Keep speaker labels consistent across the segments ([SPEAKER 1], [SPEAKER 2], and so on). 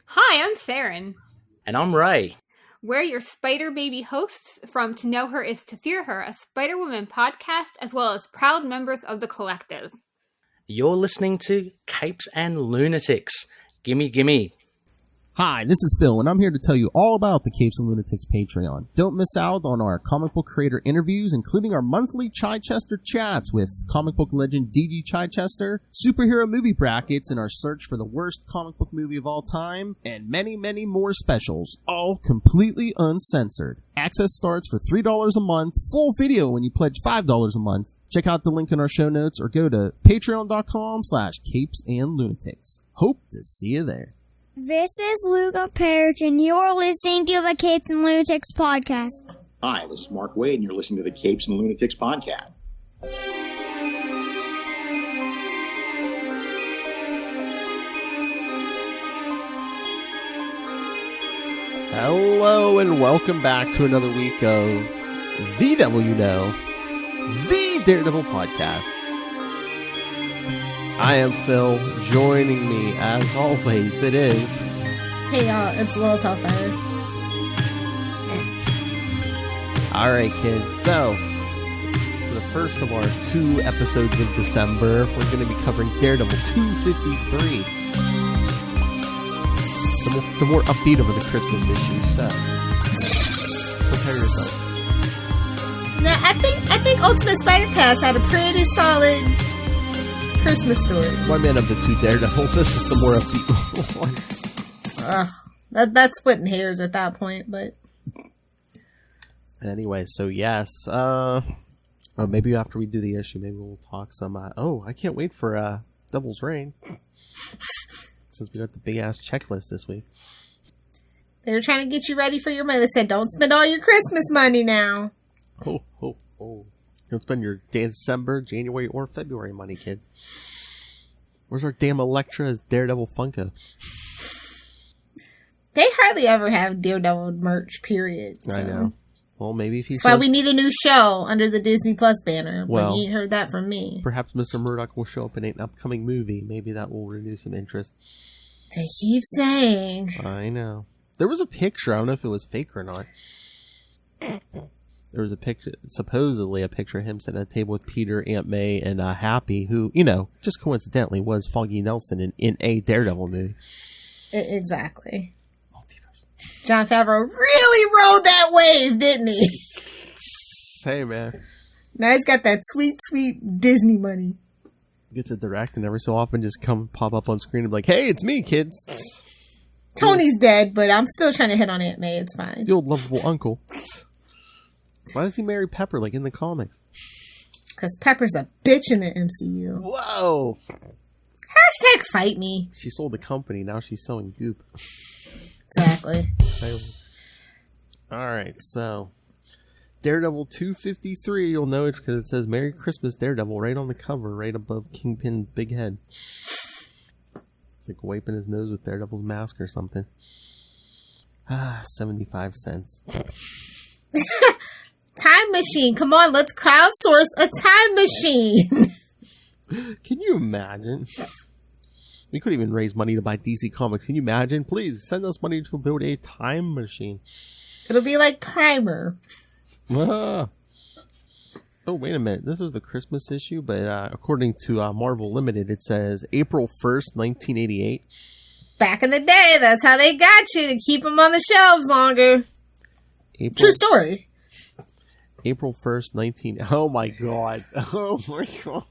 [SPEAKER 1] Hi, I'm Saren.
[SPEAKER 2] And I'm Ray.
[SPEAKER 1] We're your Spider Baby hosts from To Know Her Is to Fear Her, a Spider-Woman podcast, as well as proud members of the collective.
[SPEAKER 2] You're listening to Capes and Lunatics. Gimme, gimme.
[SPEAKER 3] Hi, this is Phil, and I'm here to tell you all about the Capes and Lunatics Patreon. Don't miss out on our comic book creator interviews, including our monthly Chichester chats with comic book legend D.G. Chichester, superhero movie brackets in our search for the worst comic book movie of all time, and many, many more specials, all completely uncensored. Access starts for $3 a month, full video when you pledge $5 a month. Check out the link in our show notes or go to patreon.com/capesandlunatics. Hope to see you there.
[SPEAKER 4] This is Luca Perich, and you're listening to the Capes and Lunatics podcast.
[SPEAKER 5] Hi, this is Mark Wade, and you're listening to the Capes and Lunatics podcast.
[SPEAKER 3] Hello, and welcome back to another week of The Devil You Know, the Daredevil Podcast. I am Phil. Joining me, as always, it is...
[SPEAKER 6] Hey y'all, it's Lilith Hellfire.
[SPEAKER 3] Alright kids, so for the first of our 2 episodes of December, we're going to be covering Daredevil 253. The more upbeat of the Christmas issues, so prepare yourself.
[SPEAKER 6] Now, I think Ultimate Spider-Cast had a pretty solid Christmas story.
[SPEAKER 3] One man of the 2 Daredevils, this is the more upbeat one.
[SPEAKER 6] That's splitting hairs at that point, but...
[SPEAKER 3] Anyway, so yes, maybe after we do the issue, maybe we'll talk some, I can't wait for, Devil's Reign. Since we got the big-ass checklist this week.
[SPEAKER 6] They were trying to get you ready for your money. They said, don't spend all your Christmas money now.
[SPEAKER 3] Oh. Don't spend your December, January, or February money, kids. Where's our damn Elektra as Daredevil Funko?
[SPEAKER 6] They hardly ever have Daredevil merch, period. So.
[SPEAKER 3] I know. Well, maybe if he's...
[SPEAKER 6] That's why we need a new show under the Disney Plus banner.
[SPEAKER 3] Well,
[SPEAKER 6] but you heard that from me.
[SPEAKER 3] Perhaps Mr. Murdoch will show up in an upcoming movie. Maybe that will renew some interest.
[SPEAKER 6] They keep saying.
[SPEAKER 3] I know. There was a picture. I don't know if it was fake or not. There was a picture, supposedly a picture of him sitting at a table with Peter, Aunt May, and Happy, who, just coincidentally was Foggy Nelson in a Daredevil movie.
[SPEAKER 6] Exactly. Jon Favreau really rode that wave, didn't he?
[SPEAKER 3] Hey, man.
[SPEAKER 6] Now he's got that sweet, sweet Disney money.
[SPEAKER 3] Gets to direct and every so often just pop up on screen and be like, hey, it's me, kids.
[SPEAKER 6] Tony's dead, but I'm still trying to hit on Aunt May. It's fine.
[SPEAKER 3] The old lovable uncle. Why does he marry Pepper like in the comics?
[SPEAKER 6] Because Pepper's a bitch in the MCU.
[SPEAKER 3] Whoa!
[SPEAKER 6] Hashtag fight me.
[SPEAKER 3] She sold the company, now she's selling goop.
[SPEAKER 6] Exactly.
[SPEAKER 3] Alright, so Daredevil 253, you'll know it because it says Merry Christmas Daredevil right on the cover, right above Kingpin's big head. It's like wiping his nose with Daredevil's mask or something. 75 cents.
[SPEAKER 6] Time machine. Come on, let's crowdsource a time machine.
[SPEAKER 3] Can you imagine? We couldn't even raise money to buy DC Comics. Can you imagine? Please send us money to build a time machine.
[SPEAKER 6] It'll be like Primer.
[SPEAKER 3] Oh, wait a minute. This is the Christmas issue, but according to Marvel Limited, it says April 1st, 1988.
[SPEAKER 6] Back in the day, that's how they got you, to keep them on the shelves longer. True story.
[SPEAKER 3] April 1st, Oh my god. Oh my god.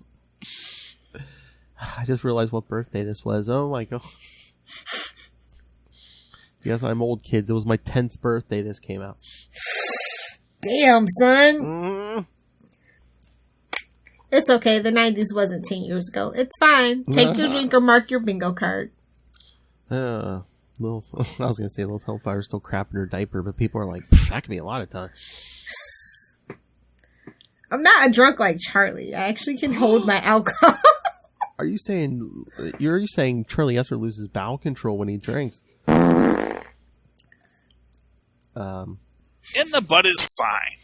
[SPEAKER 3] I just realized what birthday this was. Oh my god. Yes, I'm old, kids. It was my 10th birthday this came out.
[SPEAKER 6] Damn, son. It's okay. The 90s wasn't 10 years ago. It's fine. Take your drink or mark your bingo card.
[SPEAKER 3] I was going to say Little Hellfire's still crapping her diaper, but people are like, that could be a lot of time.
[SPEAKER 6] I'm not a drunk like Charlie. I actually can hold my alcohol.
[SPEAKER 3] Are you saying Charlie Esser loses bowel control when he drinks?
[SPEAKER 7] In the butt is fine.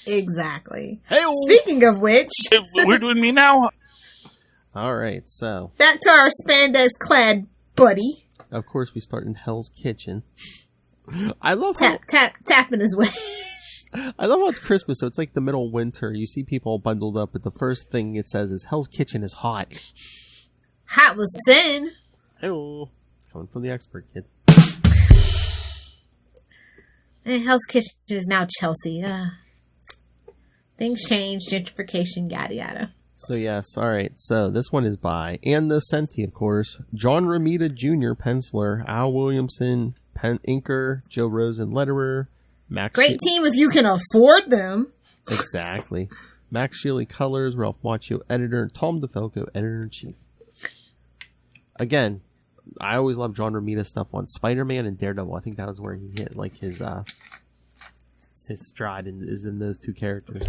[SPEAKER 6] Exactly.
[SPEAKER 3] Hey-o.
[SPEAKER 6] Speaking of which...
[SPEAKER 7] We're doing me now?
[SPEAKER 3] Alright, so...
[SPEAKER 6] Back to our spandex-clad buddy.
[SPEAKER 3] Of course, we start in Hell's Kitchen. I love
[SPEAKER 6] tapping his way.
[SPEAKER 3] I love how it's Christmas, so it's like the middle of winter. You see people bundled up, but the first thing it says is Hell's Kitchen is hot.
[SPEAKER 6] Hot was sin.
[SPEAKER 3] Hello. Coming from the expert, kids.
[SPEAKER 6] And Hell's Kitchen is now Chelsea. Things change, gentrification, yada yada.
[SPEAKER 3] So yes, alright. So this one is by Ann Nocenti, of course. John Romita Jr., penciler. Al Williamson, inker. Joe Rosen, letterer. Max
[SPEAKER 6] Great team if you can afford them.
[SPEAKER 3] Exactly. Max Shealy, colors. Ralph Macchio, editor. Tom DeFalco, editor-in-chief. Again, I always love John Romita stuff on Spider-Man and Daredevil. I think that was where he hit like his stride is in those two characters.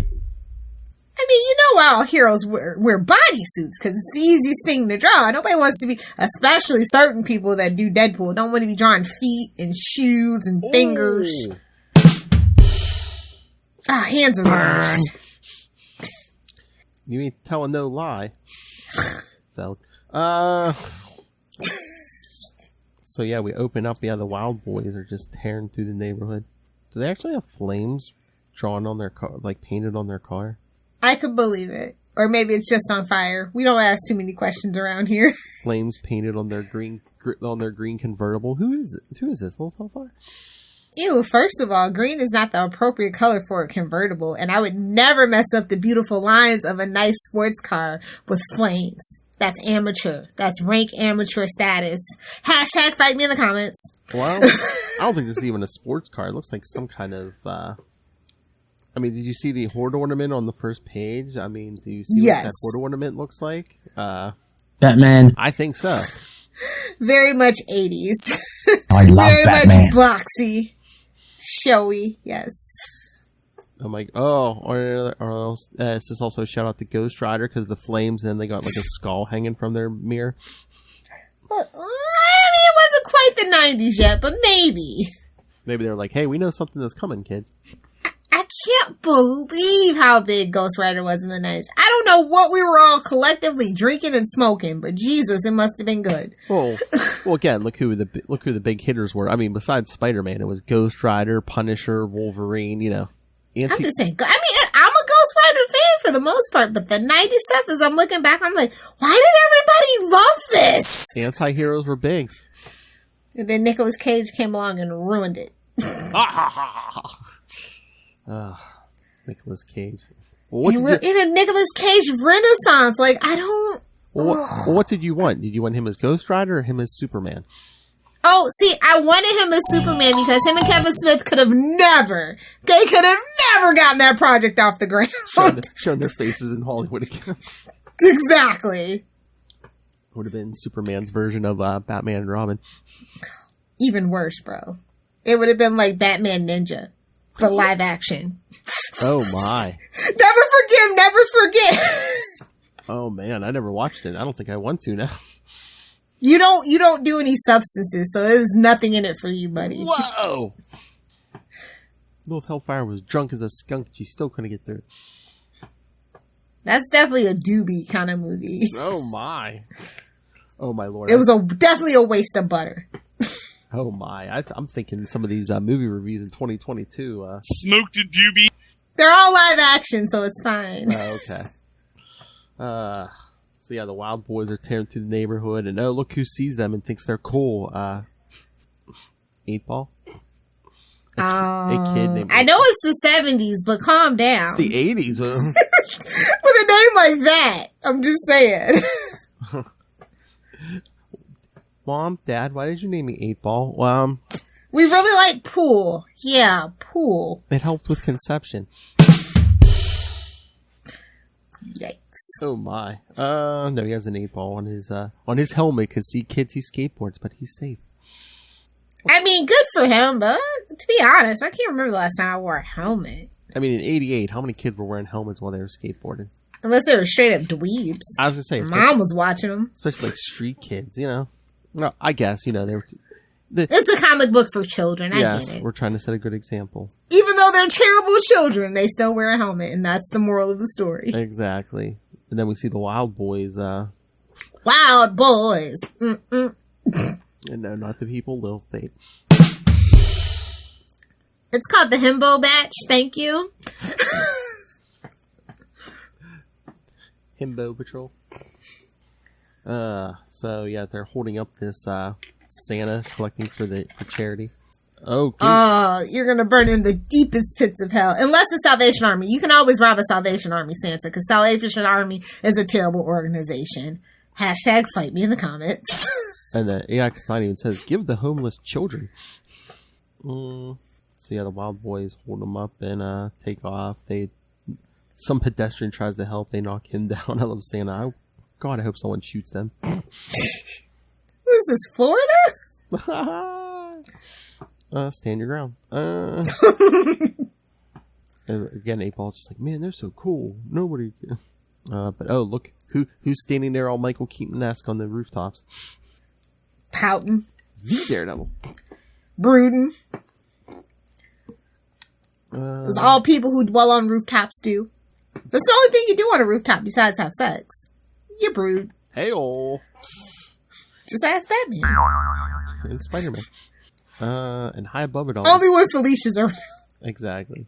[SPEAKER 6] I mean, you know all heroes wear bodysuits because it's the easiest thing to draw. Nobody wants to be, especially certain people that do Deadpool, don't want to be drawing feet and shoes and fingers. Hands are the worst.
[SPEAKER 3] You ain't telling no lie. Felt. So yeah, we open up. Yeah, the Wild Boys are just tearing through the neighborhood. Do they actually have flames drawn on their car, like painted on their car?
[SPEAKER 6] I could believe it. Or maybe it's just on fire. We don't ask too many questions around here.
[SPEAKER 3] Flames painted on their green convertible. Who is it? Who is this? Little Hellfire?
[SPEAKER 6] Ew, first of all, green is not the appropriate color for a convertible, and I would never mess up the beautiful lines of a nice sports car with flames. That's amateur. That's rank amateur status. Hashtag fight me in the comments.
[SPEAKER 3] Well, I don't think this is even a sports car. It looks like some kind of, I mean, did you see the horde ornament on the first page? I mean, do you see what that horde ornament looks like?
[SPEAKER 8] Batman.
[SPEAKER 3] I think so.
[SPEAKER 6] Very much 80s.
[SPEAKER 8] I love
[SPEAKER 6] Very
[SPEAKER 8] Batman.
[SPEAKER 6] much boxy. Showy, yes.
[SPEAKER 3] I'm like, or else, this is also a shout out to Ghost Rider because of the flames, and they got like a skull hanging from their mirror.
[SPEAKER 6] Well, I mean, it wasn't quite the 90s yet, but maybe.
[SPEAKER 3] Maybe they're like, hey, we know something that's coming, kids.
[SPEAKER 6] I can't believe how big Ghost Rider was in the 90s. I don't know what we were all collectively drinking and smoking, but Jesus, it must have been good.
[SPEAKER 3] Well, again, look who the big hitters were. I mean, besides Spider-Man, it was Ghost Rider, Punisher, Wolverine. You know,
[SPEAKER 6] I'm just saying. I mean, I'm a Ghost Rider fan for the most part, but the 90s stuff, as I'm looking back, I'm like, why did everybody love this?
[SPEAKER 3] Anti-heroes were big.
[SPEAKER 6] And then Nicolas Cage came along and ruined it.
[SPEAKER 3] Nicolas Cage.
[SPEAKER 6] And we're in a Nicolas Cage renaissance. Like, I don't...
[SPEAKER 3] what did you want? Did you want him as Ghost Rider or him as Superman?
[SPEAKER 6] Oh, see, I wanted him as Superman because him and Kevin Smith could have never gotten that project off the ground.
[SPEAKER 3] Shown their faces in Hollywood again.
[SPEAKER 6] Exactly.
[SPEAKER 3] Would have been Superman's version of Batman and Robin.
[SPEAKER 6] Even worse, bro. It would have been like Batman Ninja, but live action.
[SPEAKER 3] Oh my.
[SPEAKER 6] Never forgive, never forget.
[SPEAKER 3] Oh man, I never watched it. I don't think I want to now.
[SPEAKER 6] You don't do any substances, so there's nothing in it for you, buddy.
[SPEAKER 3] Whoa! Lilith Hellfire was drunk as a skunk. She still couldn't get through.
[SPEAKER 6] That's definitely a doobie kind of movie.
[SPEAKER 3] Oh my. Oh my lord.
[SPEAKER 6] It was definitely a waste of butter.
[SPEAKER 3] Oh my. I'm thinking some of these movie reviews in 2022.
[SPEAKER 7] Smoked a doobie.
[SPEAKER 6] They're all live action, so it's fine.
[SPEAKER 3] Okay. So yeah, the Wild Boys are tearing through the neighborhood, and oh, look who sees them and thinks they're cool. 8-Ball? A kid named...
[SPEAKER 6] I know it's the 70s, but calm down.
[SPEAKER 3] It's the 80s.
[SPEAKER 6] With a name like that, I'm just saying.
[SPEAKER 3] Mom, Dad, why did you name me 8-Ball?
[SPEAKER 6] We really like pool. Yeah, pool.
[SPEAKER 3] It helped with conception.
[SPEAKER 6] Yikes.
[SPEAKER 3] Oh my. No, he has an 8-Ball on his helmet because he skateboards, but he's safe.
[SPEAKER 6] I mean, good for him, but to be honest, I can't remember the last time I wore a helmet.
[SPEAKER 3] I mean, in '88, how many kids were wearing helmets while they were skateboarding?
[SPEAKER 6] Unless they were straight up dweebs.
[SPEAKER 3] I was gonna say,
[SPEAKER 6] Mom was watching them.
[SPEAKER 3] Especially like street kids, you know. Well, I guess, you know, they were...
[SPEAKER 6] It's a comic book for children, I get it.
[SPEAKER 3] We're trying to set a good example.
[SPEAKER 6] Even though they're terrible children, they still wear a helmet, and that's the moral of the story.
[SPEAKER 3] Exactly. And then we see the Wild Boys.
[SPEAKER 6] Wild Boys!
[SPEAKER 3] And No, not the people Lilith ate.
[SPEAKER 6] It's called the Himbo Batch. Thank you.
[SPEAKER 3] Himbo Patrol. So yeah, they're holding up this Santa collecting for charity. Oh,
[SPEAKER 6] you're gonna burn in the deepest pits of hell. Unless it's Salvation Army. You can always rob a Salvation Army Santa, because Salvation Army is a terrible organization. Hashtag fight me in the comments.
[SPEAKER 3] And the AI sign even says, give the homeless children. So yeah, the Wild Boys hold them up and take off. Some pedestrian tries to help. They knock him down. I love Santa. God, I hope someone shoots them.
[SPEAKER 6] What is this, Florida?
[SPEAKER 3] Stand your ground. Again, 8-Ball's just like, man, they're so cool. Nobody. But look, who's standing there all Michael Keaton-esque on the rooftops?
[SPEAKER 6] Pouting.
[SPEAKER 3] The Daredevil.
[SPEAKER 6] Brooding. It's all people who dwell on rooftops do. That's the only thing you do on a rooftop besides have sex. You brood.
[SPEAKER 3] Hey-oh.
[SPEAKER 6] Just ask Batman.
[SPEAKER 3] And Spider-Man. And high above it all.
[SPEAKER 6] Only when Felicia's around.
[SPEAKER 3] Exactly.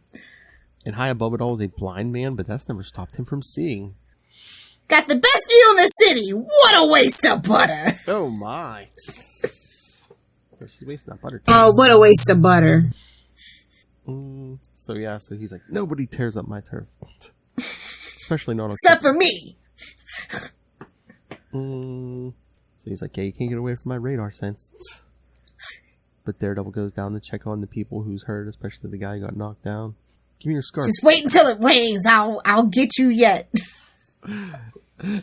[SPEAKER 3] And high above it all is a blind man, but that's never stopped him from seeing.
[SPEAKER 6] Got the best view in the city. What a waste of butter.
[SPEAKER 3] Oh my. She's wasting that butter.
[SPEAKER 6] Oh, what a waste of butter.
[SPEAKER 3] So he's like, nobody tears up my turf. Especially not on
[SPEAKER 6] except for me.
[SPEAKER 3] So he's like, yeah, you can't get away from my radar sense. But Daredevil goes down to check on the people who's hurt, especially the guy who got knocked down. Give me your scarf.
[SPEAKER 6] Just wait until it rains. I'll get you yet.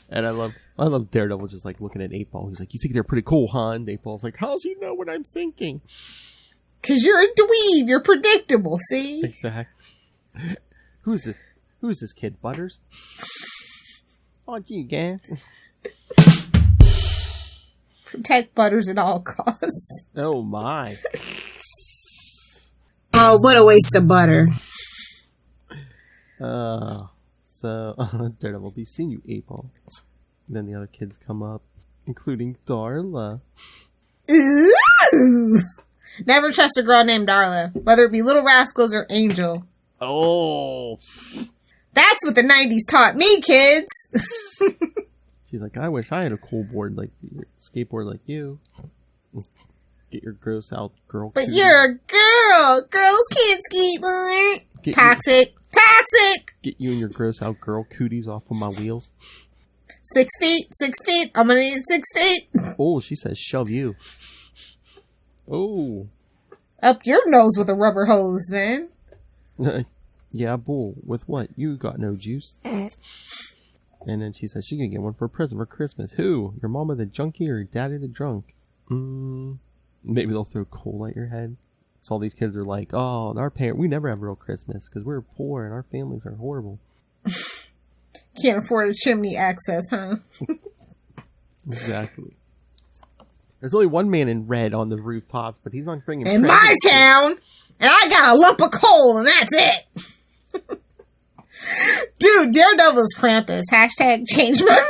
[SPEAKER 3] And I love Daredevil just like looking at 8-Ball. He's like, you think they're pretty cool, huh? And 8-Ball's like, how's he know what I'm thinking?
[SPEAKER 6] Cause you're a dweeb. You're predictable. See?
[SPEAKER 3] Exactly. Who's this kid? Butters? Oh, you again.
[SPEAKER 6] Protect Butters at all costs.
[SPEAKER 3] Oh my.
[SPEAKER 6] Oh, what a waste of butter.
[SPEAKER 3] So Daredevil be seeing you, 8-Ball. Then the other kids come up, including Darla.
[SPEAKER 6] Ooh. Never trust a girl named Darla, whether it be Little Rascals or Angel.
[SPEAKER 3] Oh.
[SPEAKER 6] That's what the 90s taught me, kids.
[SPEAKER 3] She's like, I wish I had a cool skateboard like you. Get your gross out girl.
[SPEAKER 6] But you're a girl. Girls can't skateboard. Toxic.
[SPEAKER 3] Get you and your gross out girl cooties off of my wheels.
[SPEAKER 6] 6 feet. I'm gonna need 6 feet.
[SPEAKER 3] Oh, she says shove you. Oh.
[SPEAKER 6] Up your nose with a rubber hose, then.
[SPEAKER 3] Yeah, bull. With what? You got no juice. And then she says she can get one for a present for Christmas. Who? Your mama the junkie or your daddy the drunk? Maybe they'll throw coal at your head. So all these kids are like, oh, we never have a real Christmas because we're poor and our families are horrible.
[SPEAKER 6] Can't afford a chimney access, huh?
[SPEAKER 3] Exactly. There's only one man in red on the rooftops, but he's not bringing
[SPEAKER 6] in my town, and I got a lump of coal, and that's it. Dude, Daredevil's Krampus. Hashtag change my mind.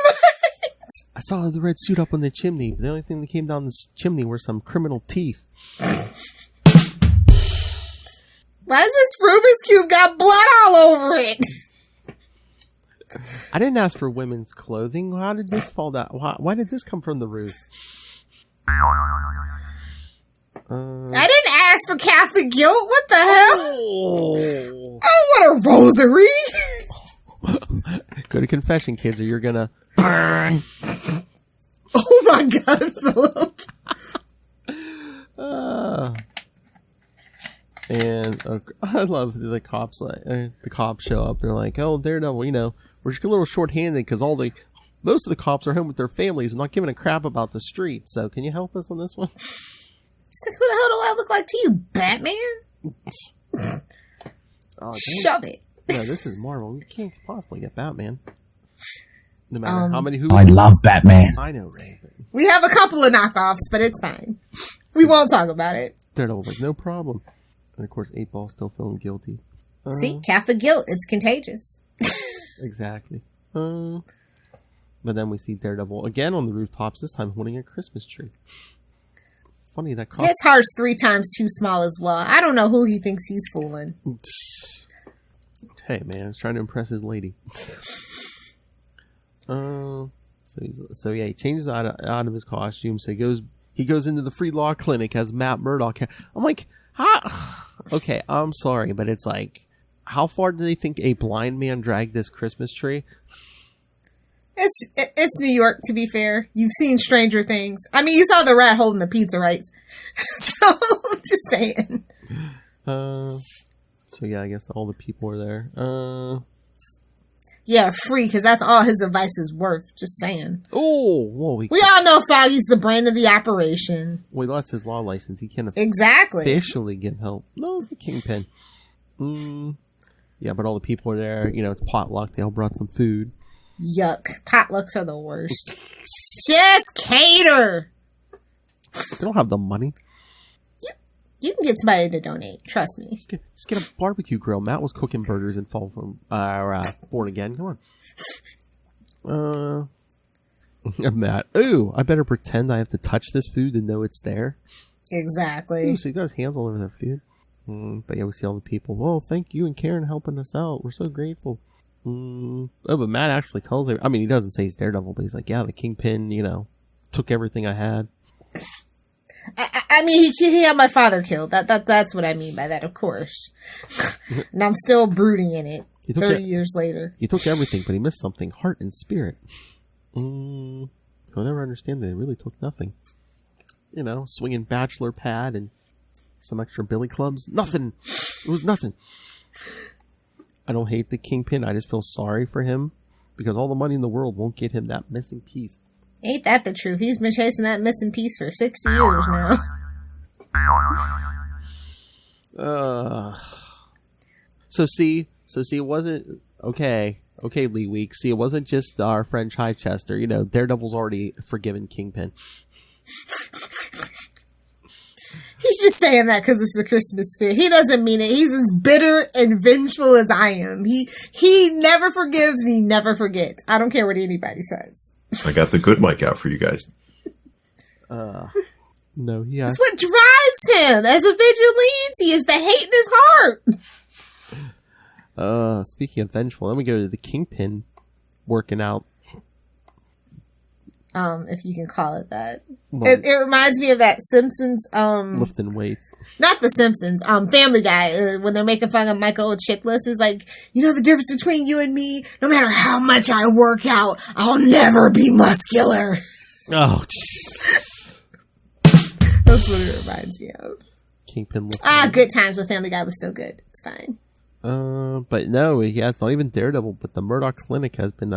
[SPEAKER 3] I saw the red suit up on the chimney, but the only thing that came down this chimney were some criminal teeth.
[SPEAKER 6] Why does this Rubik's Cube got blood all over it?
[SPEAKER 3] I didn't ask for women's clothing. How did this fall down? Why did this come from the roof?
[SPEAKER 6] I didn't ask for Catholic guilt. What the hell? Oh, what a rosary.
[SPEAKER 3] Go to confession, kids, or you're gonna
[SPEAKER 8] burn.
[SPEAKER 6] Oh my God, Philip.
[SPEAKER 3] And I love the cops. The cops show up. They're like, "Oh, Daredevil, we're just a little short-handed because most of the cops are home with their families and not giving a crap about the street. So, can you help us on this one?"
[SPEAKER 6] He's like, "Who the hell do I look like to you, Batman?" Shove it.
[SPEAKER 3] No, this is Marvel. We can't possibly get Batman. No matter how many.
[SPEAKER 8] I love Batman.
[SPEAKER 3] I know, Ray.
[SPEAKER 6] We have a couple of knockoffs, but it's fine. We won't talk about it.
[SPEAKER 3] Daredevil's like, no problem. And of course, 8-Ball's still feeling guilty.
[SPEAKER 6] See, Catholic guilt. It's contagious.
[SPEAKER 3] Exactly. But then we see Daredevil again on the rooftops, this time holding a Christmas tree. funny that cost.
[SPEAKER 6] His heart's 3 times too small as well. I don't know who he thinks he's fooling.
[SPEAKER 3] Hey man, he's trying to impress his lady. So he changes out of his costume. So he goes into the free law clinic as Matt Murdock. I'm like, okay, I'm sorry, but it's like, how far do they think a blind man dragged this Christmas tree?
[SPEAKER 6] It's New York, to be fair. You've seen Stranger Things. I mean, you saw the rat holding the pizza, right? So, just saying.
[SPEAKER 3] So yeah, I guess all the people are there.
[SPEAKER 6] Yeah, free, because that's all his advice is worth. Just saying.
[SPEAKER 3] Oh, whoa.
[SPEAKER 6] We all know Foggy's the brain of the operation.
[SPEAKER 3] Well, he lost his law license. He can't
[SPEAKER 6] officially
[SPEAKER 3] get help. No, it's the Kingpin. Yeah, but all the people are there. You know, it's potluck. They all brought some food.
[SPEAKER 6] Yuck. Potlucks are the worst. Just cater.
[SPEAKER 3] They don't have the money.
[SPEAKER 6] You can get somebody to donate. Trust me.
[SPEAKER 3] Just get a barbecue grill. Matt was cooking burgers in Fall from Born Again. Come on. Matt. Ooh, I better pretend I have to touch this food to know it's there. Exactly. Ooh, so he got his hands all over their food. But yeah, we see all the people. Oh, thank you and Karen helping us out. We're so grateful. Oh, but Matt actually tells her. I mean, he doesn't say he's Daredevil, but he's like, yeah, the Kingpin, took everything I had.
[SPEAKER 6] I mean, he had my father killed. That's what I mean by that, of course. And I'm still brooding in it 30 years later.
[SPEAKER 3] He took everything, but he missed something. Heart and spirit. You'll never understand that he really took nothing. Swinging bachelor pad and some extra billy clubs. Nothing. It was nothing. I don't hate the Kingpin. I just feel sorry for him because all the money in the world won't get him that missing piece.
[SPEAKER 6] Ain't that the truth? He's been chasing that missing piece for 60 years now.
[SPEAKER 3] So see, it wasn't okay, Lee Week. See, it wasn't just our friend Chichester. Daredevil's already forgiven Kingpin.
[SPEAKER 6] He's just saying that because it's the Christmas spirit. He doesn't mean it. He's as bitter and vengeful as I am. He never forgives and he never forgets. I don't care what anybody says.
[SPEAKER 9] I got the good mic out for you guys.
[SPEAKER 3] No, yeah.
[SPEAKER 6] That's what drives him as a vigilante is the hate in his heart.
[SPEAKER 3] Speaking of vengeful, let me go to the Kingpin working out.
[SPEAKER 6] If you can call it that. Well, it reminds me of that Simpsons,
[SPEAKER 3] lifting weights.
[SPEAKER 6] Not the Simpsons, Family Guy, when they're making fun of Michael Chiklis, is like, the difference between you and me, no matter how much I work out, I'll never be muscular.
[SPEAKER 3] Oh,
[SPEAKER 6] that's what it reminds me of.
[SPEAKER 3] Kingpin.
[SPEAKER 6] Good times with Family Guy was still good. It's fine.
[SPEAKER 3] But no, it's not even Daredevil, but the Murdoch Clinic has been,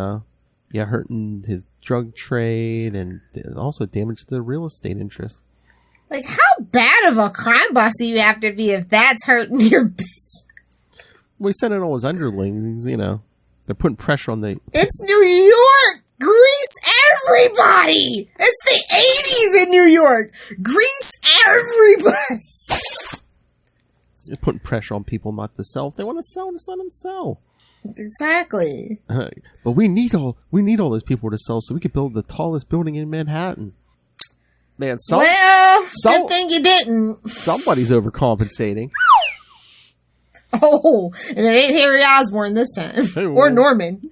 [SPEAKER 3] hurting his drug trade and also damage to the real estate interests.
[SPEAKER 6] Like, how bad of a crime boss do you have to be if that's hurting your business?
[SPEAKER 3] Well, he sent in all his underlings, they're putting pressure on the...
[SPEAKER 6] It's New York! Grease everybody! It's the 80s in New York! Grease everybody!
[SPEAKER 3] They're putting pressure on people not to sell. If they want to sell, just let them sell.
[SPEAKER 6] Exactly.
[SPEAKER 3] But we need all those people to sell so we could build the tallest building in Manhattan. Man,
[SPEAKER 6] good thing you didn't.
[SPEAKER 3] Somebody's overcompensating.
[SPEAKER 6] Oh, and it ain't Harry Osborn this time. Hey, or Norman.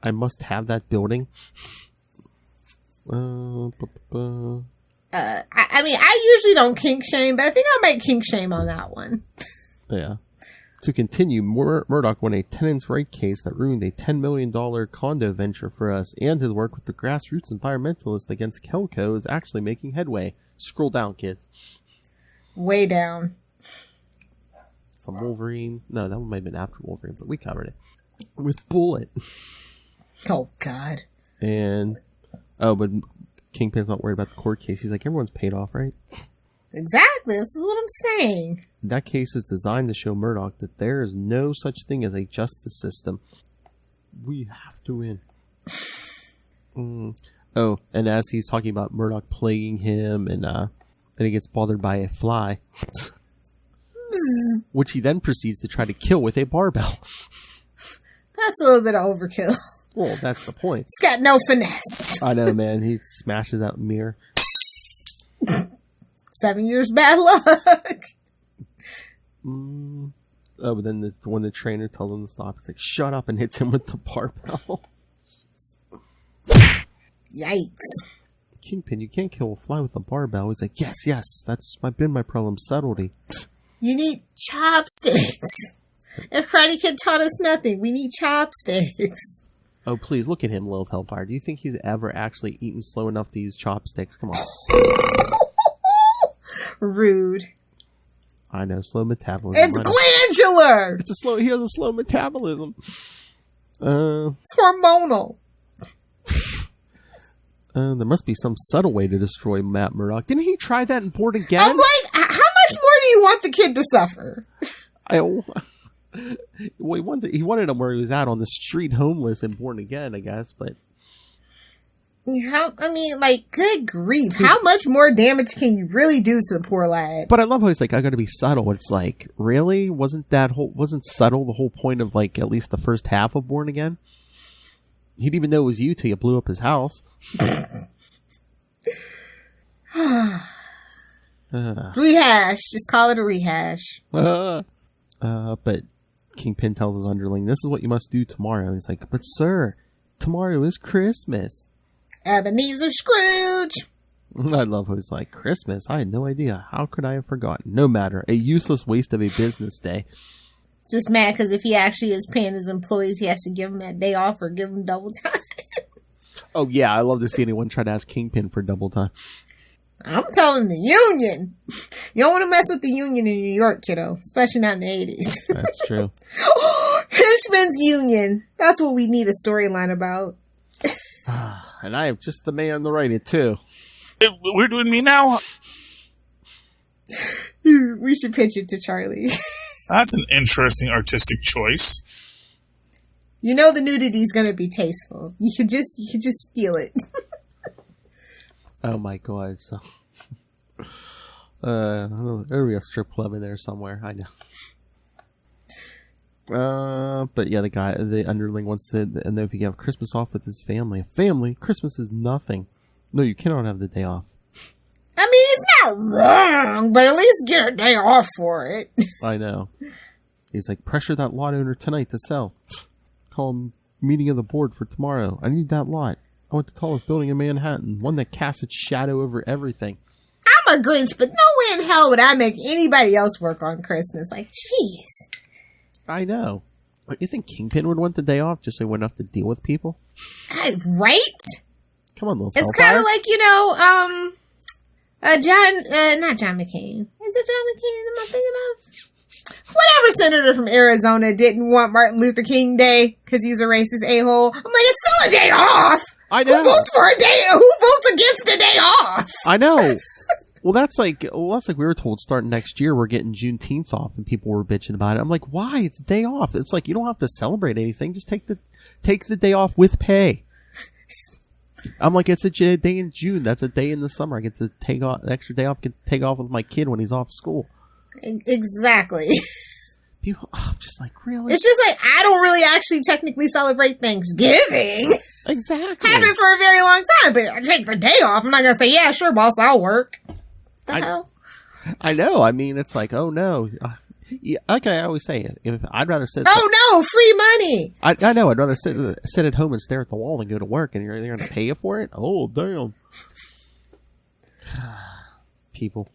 [SPEAKER 3] I must have that building.
[SPEAKER 6] I mean, I usually don't kink shame, but I think I might kink shame on that one.
[SPEAKER 3] Yeah. To continue, Murdoch won a tenants' right case that ruined a $10 million condo venture for us, and his work with the grassroots environmentalists against Kelco is actually making headway. Scroll down, kids.
[SPEAKER 6] Way down.
[SPEAKER 3] Some Wolverine. No, that one might have been after Wolverine, but we covered it. With Bullet.
[SPEAKER 6] Oh, God.
[SPEAKER 3] And, but Kingpin's not worried about the court case. He's like, everyone's paid off, right?
[SPEAKER 6] Exactly. This is what I'm saying.
[SPEAKER 3] That case is designed to show Murdoch that there is no such thing as a justice system. We have to win. Oh, and as he's talking about Murdoch plaguing him, and then he gets bothered by a fly, which he then proceeds to try to kill with a barbell.
[SPEAKER 6] That's a little bit of overkill.
[SPEAKER 3] Well, that's the point.
[SPEAKER 6] It's got no finesse.
[SPEAKER 3] I know, man. He smashes that mirror.
[SPEAKER 6] 7 years bad luck.
[SPEAKER 3] Oh, but then when the trainer tells him to stop, it's like, shut up, and hits him with the barbell.
[SPEAKER 6] Yikes.
[SPEAKER 3] Kingpin, you can't kill a fly with a barbell. He's like, yes, that's been my problem. Subtlety.
[SPEAKER 6] You need chopsticks. If Karate Kid taught us nothing, we need chopsticks.
[SPEAKER 3] Oh, please, look at him, Lilith Hellfire. Do you think he's ever actually eaten slow enough to use chopsticks? Come on.
[SPEAKER 6] Rude.
[SPEAKER 3] I know, slow metabolism.
[SPEAKER 6] It's glandular!
[SPEAKER 3] He has a slow metabolism.
[SPEAKER 6] It's hormonal.
[SPEAKER 3] There must be some subtle way to destroy Matt Murdock. Didn't he try that in Born Again?
[SPEAKER 6] I'm like, how much more do you want the kid to suffer?
[SPEAKER 3] Well, he wanted him where he was out on the street homeless in Born Again, I guess, but...
[SPEAKER 6] Good grief. How much more damage can you really do to the poor lad?
[SPEAKER 3] But I love how he's like, I gotta be subtle. It's like, really? Wasn't subtle the whole point of, like, at least the first half of Born Again? He didn't even know it was you till you blew up his house.
[SPEAKER 6] Rehash. Just call it a rehash.
[SPEAKER 3] But Kingpin tells his underling, this is what you must do tomorrow. And he's like, but sir, tomorrow is Christmas.
[SPEAKER 6] Ebenezer Scrooge.
[SPEAKER 3] I love how he's like, Christmas? I had no idea. How could I have forgotten? No matter. A useless waste of a business day.
[SPEAKER 6] Just mad because if he actually is paying his employees, he has to give them that day off or give them double time.
[SPEAKER 3] Oh, yeah. I love to see anyone try to ask Kingpin for double time.
[SPEAKER 6] I'm telling the union. You don't want to mess with the union in New York, kiddo. Especially not in the 80s.
[SPEAKER 3] That's true.
[SPEAKER 6] Henchman's Union. That's what we need a storyline about.
[SPEAKER 3] And I am just the man to write it, too.
[SPEAKER 7] We're doing me now?
[SPEAKER 6] We should pitch it to Charlie.
[SPEAKER 7] That's an interesting artistic choice.
[SPEAKER 6] You know the nudity's gonna be tasteful. You could just feel it.
[SPEAKER 3] Oh my god, so there'll be a strip club in there somewhere, I know. But yeah, the underling wants to know if he can have Christmas off with his family. Family? Christmas is nothing. No, you cannot have the day off.
[SPEAKER 6] I mean, it's not wrong, but at least get a day off for it.
[SPEAKER 3] I know. He's like, pressure that lot owner tonight to sell. Call him meeting of the board for tomorrow. I need that lot. I want the tallest building in Manhattan. One that casts its shadow over everything.
[SPEAKER 6] I'm a Grinch, but no way in hell would I make anybody else work on Christmas. Like, jeez.
[SPEAKER 3] I know. What, you think Kingpin would want the day off just so he wouldn't have to deal with people?
[SPEAKER 6] Right?
[SPEAKER 3] Come on, little
[SPEAKER 6] It's kind of like, not John McCain. Is it John McCain am I thinking of? Whatever senator from Arizona didn't want Martin Luther King Day because he's a racist a-hole. I'm like, it's still a day off.
[SPEAKER 3] I know.
[SPEAKER 6] Who votes for a day? Who votes against a day off?
[SPEAKER 3] I know. Well, that's like we were told starting next year we're getting Juneteenth off, and people were bitching about it. I'm like, why? It's a day off. It's like you don't have to celebrate anything. Just take the day off with pay. I'm like, it's a day in June. That's a day in the summer. I get to take off the extra day off. I can take off with my kid when he's off school.
[SPEAKER 6] Exactly.
[SPEAKER 3] People, I'm just like, really?
[SPEAKER 6] It's just like I don't really actually technically celebrate Thanksgiving.
[SPEAKER 3] Exactly.
[SPEAKER 6] Haven't for a very long time, but I take the day off. I'm not gonna say, yeah, sure, boss, I'll work. The hell?
[SPEAKER 3] I know. I mean, it's like, oh no. Yeah, like I always say, if I'd rather sit.
[SPEAKER 6] Oh no, free money.
[SPEAKER 3] I know. I'd rather sit at home and stare at the wall than go to work, and they're going to pay you for it. Oh damn, people.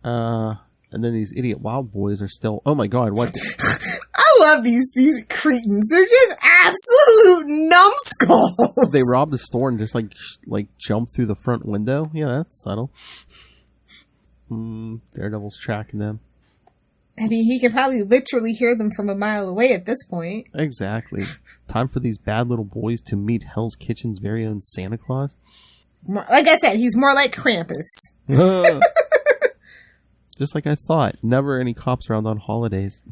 [SPEAKER 3] And then these idiot wild boys are still. Oh my god, what?
[SPEAKER 6] I love these cretins. They're just absolute numbskulls.
[SPEAKER 3] They robbed the store and just like jump through the front window. Yeah, that's subtle. Daredevil's tracking them.
[SPEAKER 6] I mean, he could probably literally hear them from a mile away at this point.
[SPEAKER 3] Exactly. Time for these bad little boys to meet Hell's Kitchen's very own Santa Claus.
[SPEAKER 6] Like I said, he's more like Krampus.
[SPEAKER 3] Just like I thought. Never any cops around on holidays.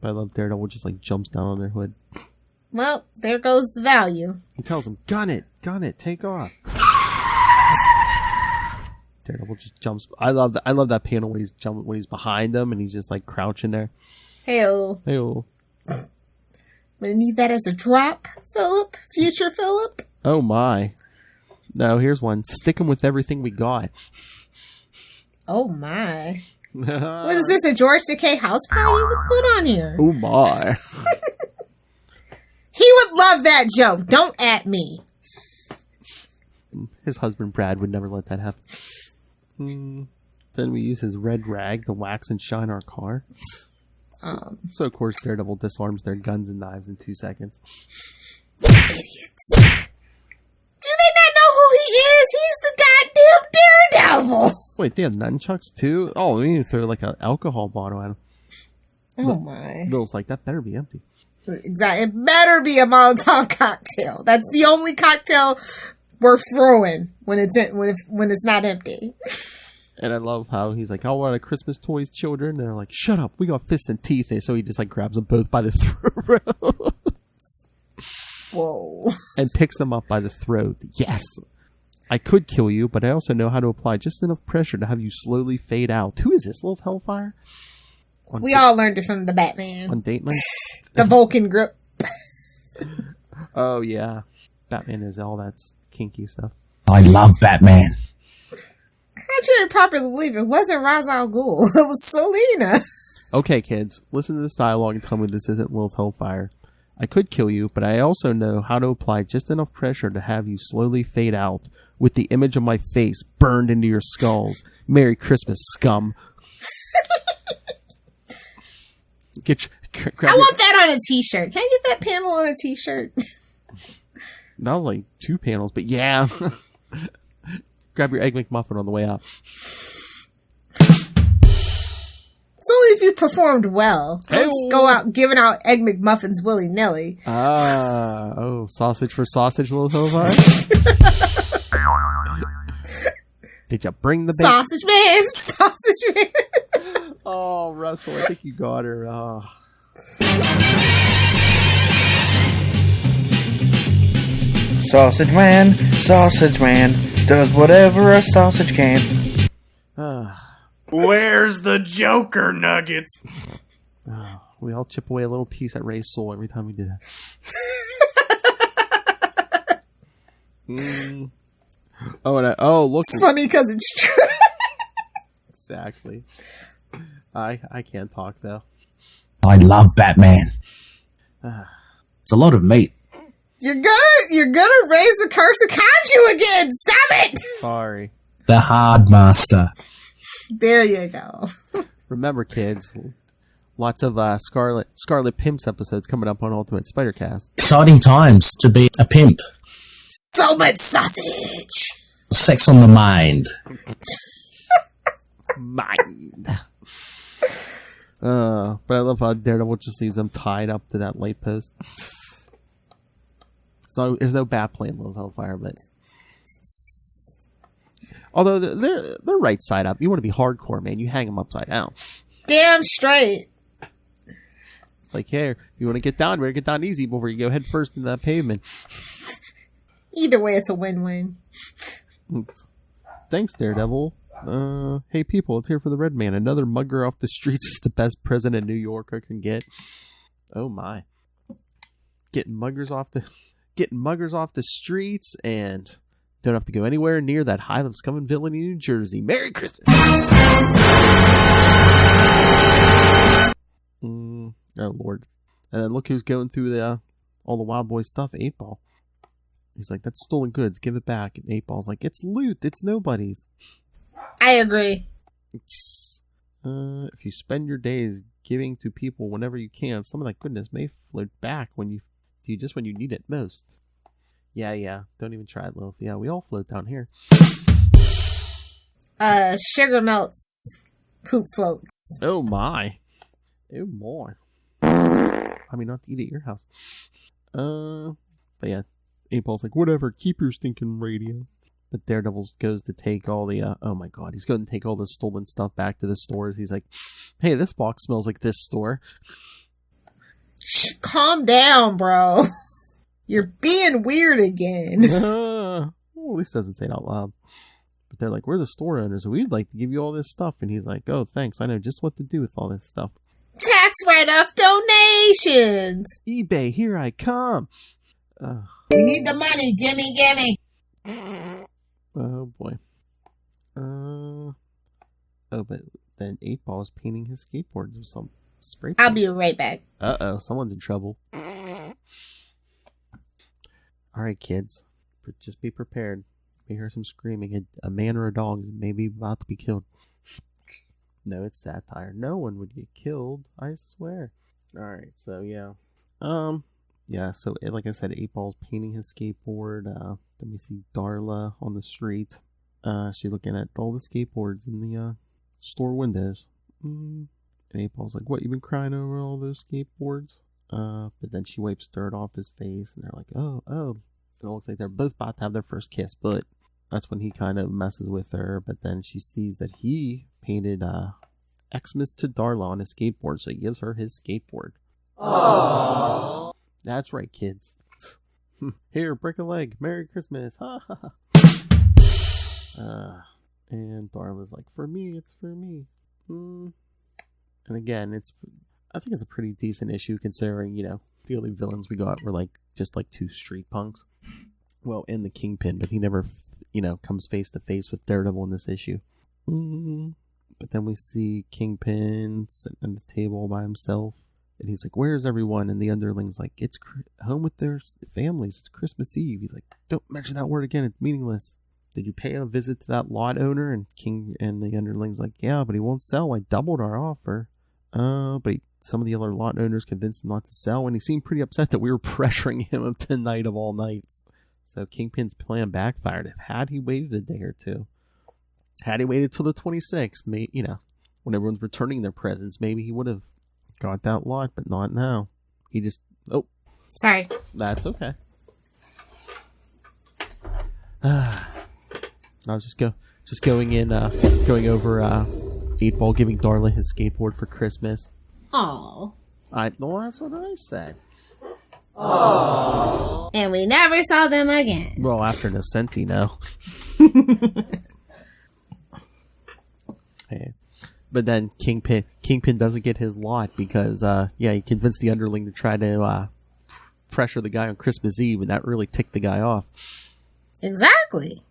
[SPEAKER 3] I love Daredevil just like jumps down on their hood.
[SPEAKER 6] Well, there goes the value.
[SPEAKER 3] He tells them, gun it, take off. Daredevil just jumps. I love that panel when he's behind them and he's just like crouching there.
[SPEAKER 6] Hey-o.
[SPEAKER 3] Hey-o.
[SPEAKER 6] I'm gonna need that as a drop, Philip. Future Philip.
[SPEAKER 3] Oh my. No, here's one. Stick 'em with everything we got.
[SPEAKER 6] Oh my. What is this, a George Takei house party? What's going on here?
[SPEAKER 3] Oh my.
[SPEAKER 6] He would love that joke. Don't at me.
[SPEAKER 3] His husband Brad would never let that happen. Then we use his red rag to wax and shine our car. So of course Daredevil disarms their guns and knives in 2 seconds.
[SPEAKER 6] Idiots. Do they not know who he is? He's the goddamn Daredevil.
[SPEAKER 3] Wait, they have nunchucks too? Oh, we need to throw like an alcohol bottle at him.
[SPEAKER 6] Oh my.
[SPEAKER 3] Bill's like, that better be empty.
[SPEAKER 6] Exactly. It better be a Molotov cocktail. That's the only cocktail worth throwing when it's not empty.
[SPEAKER 3] And I love how he's like, oh, what are Christmas toys, children? And they're like, shut up, we got fists and teeth. And so he just like grabs them both by the throat.
[SPEAKER 6] Whoa.
[SPEAKER 3] And picks them up by the throat. Yes. I could kill you, but I also know how to apply just enough pressure to have you slowly fade out. Who is this, Lilith Hellfire?
[SPEAKER 6] We all learned it from the Batman.
[SPEAKER 3] On date night?
[SPEAKER 6] The Vulcan grip.
[SPEAKER 3] Oh, yeah. Batman knows all that kinky stuff.
[SPEAKER 8] I love Batman.
[SPEAKER 6] Contrary to popular belief, it wasn't Ra's al Ghul. It was Selena.
[SPEAKER 3] Okay, kids, listen to this dialogue and tell me this isn't Lilith Hellfire. I could kill you, but I also know how to apply just enough pressure to have you slowly fade out with the image of my face burned into your skulls. Merry Christmas, scum. I
[SPEAKER 6] want that on a t-shirt. Can I get that panel on a t-shirt?
[SPEAKER 3] That was like 2 panels, but yeah. Grab your Egg McMuffin on the way out.
[SPEAKER 6] It's only if you performed well. Don't just go out giving out Egg McMuffins willy-nilly.
[SPEAKER 3] Oh, sausage for sausage, Lilith Hellfire? Did you bring the bacon?
[SPEAKER 6] Sausage man! Sausage man!
[SPEAKER 3] Oh, Russell, I think you got her. Oh.
[SPEAKER 10] Sausage man, does whatever a sausage can.
[SPEAKER 7] Where's the Joker nuggets?
[SPEAKER 3] We all chip away a little piece at Ray's soul every time we do that. Look.
[SPEAKER 6] It's funny because it's true.
[SPEAKER 3] Exactly. I can't talk though.
[SPEAKER 8] I love Batman. It's a lot of meat.
[SPEAKER 6] You're gonna raise the curse of Kanju again. Stop it.
[SPEAKER 3] Sorry.
[SPEAKER 8] The Hard Master.
[SPEAKER 6] There you go.
[SPEAKER 3] Remember, kids, lots of Scarlet Pimps episodes coming up on Ultimate Spider-Cast.
[SPEAKER 8] Exciting times to be a pimp.
[SPEAKER 6] So much sausage.
[SPEAKER 8] Sex on the mind.
[SPEAKER 3] But I love how Daredevil just leaves them tied up to that light post. So there's no bat plane with Hellfire, but although they're right side up. You want to be hardcore, man. You hang them upside down.
[SPEAKER 6] Damn straight.
[SPEAKER 3] Like, here, you want to get down, better get down easy before you go head first into that pavement.
[SPEAKER 6] Either way, it's a win-win.
[SPEAKER 3] Thanks, Daredevil. Hey people, it's here for the Red Man. Another mugger off the streets is the best president New Yorker can get. Oh my. Getting muggers off the streets and don't have to go anywhere near that hive of scum and villainy in New Jersey. Merry Christmas! Oh Lord. And then look who's going through all the Wild Boy stuff, 8-Ball. He's like, that's stolen goods, give it back. And 8-Ball's like, it's loot, it's nobody's.
[SPEAKER 6] I agree.
[SPEAKER 3] If you spend your days giving to people whenever you can, some of that goodness may float back when you need it most. Yeah. Don't even try it, Lilith. Yeah, we all float down here.
[SPEAKER 6] Sugar melts. Poop floats.
[SPEAKER 3] Oh my. I mean, not to eat at your house. But yeah, 8-Ball's like, whatever, keep your stinking radio. But Daredevil goes to take all the, oh my god, he's going to take all the stolen stuff back to the stores. He's like, hey, this box smells like this store.
[SPEAKER 6] Shh, calm down, bro. You're being weird again.
[SPEAKER 3] Well, at least doesn't say it out loud. But they're like, we're the store owners, and we'd like to give you all this stuff. And he's like, oh, thanks, I know just what to do with all this stuff.
[SPEAKER 6] Tax write-off, donate! Donations.
[SPEAKER 3] eBay, here I come.
[SPEAKER 6] We need the money. Gimme.
[SPEAKER 3] Oh boy. Oh, but then 8-Ball is painting his skateboard with some spray paint.
[SPEAKER 6] I'll be right back.
[SPEAKER 3] Uh-oh, someone's in trouble. Alright, kids. Just be prepared. We hear some screaming. A man or a dog is maybe about to be killed. No, it's satire. No one would get killed, I swear. Alright, so yeah. Yeah, so like I said, 8-Ball's painting his skateboard. Then we see Darla on the street. She's looking at all the skateboards in the store windows. And 8-Ball's like, what, you been crying over all those skateboards? But then she wipes dirt off his face, and they're like, oh. And it looks like they're both about to have their first kiss, but that's when he kind of messes with her. But then she sees that he painted Xmas to Darla on his skateboard, so he gives her his skateboard. Aww. That's right, kids. Here, break a leg. Merry Christmas. Ha ha ha. And Darla's like, for me, it's for me. And again, I think it's a pretty decent issue considering, the only villains we got were just two street punks. Well, and the Kingpin, but he never, comes face to face with Daredevil in this issue. But then we see Kingpin sitting at the table by himself. And he's like, where's everyone? And the underling's like, it's home with their families. It's Christmas Eve. He's like, don't mention that word again. It's meaningless. Did you pay a visit to that lot owner? And the underling's like, yeah, but he won't sell. I doubled our offer. But some of the other lot owners convinced him not to sell. And he seemed pretty upset that we were pressuring him tonight of all nights. So Kingpin's plan backfired. Had he waited a day or two, had he waited till the 26th, when everyone's returning their presents, maybe he would have got that lot, but not now. He just... Oh.
[SPEAKER 6] Sorry.
[SPEAKER 3] That's okay. I was just going over 8-Ball giving Darla his skateboard for Christmas.
[SPEAKER 6] Aww.
[SPEAKER 3] No, that's what I said.
[SPEAKER 6] Aww. And we never saw them again.
[SPEAKER 3] Well, after Nocenti, no. Hey. But then Kingpin doesn't get his lot because, he convinced the underling to try to pressure the guy on Christmas Eve, and that really ticked the guy off.
[SPEAKER 6] Exactly.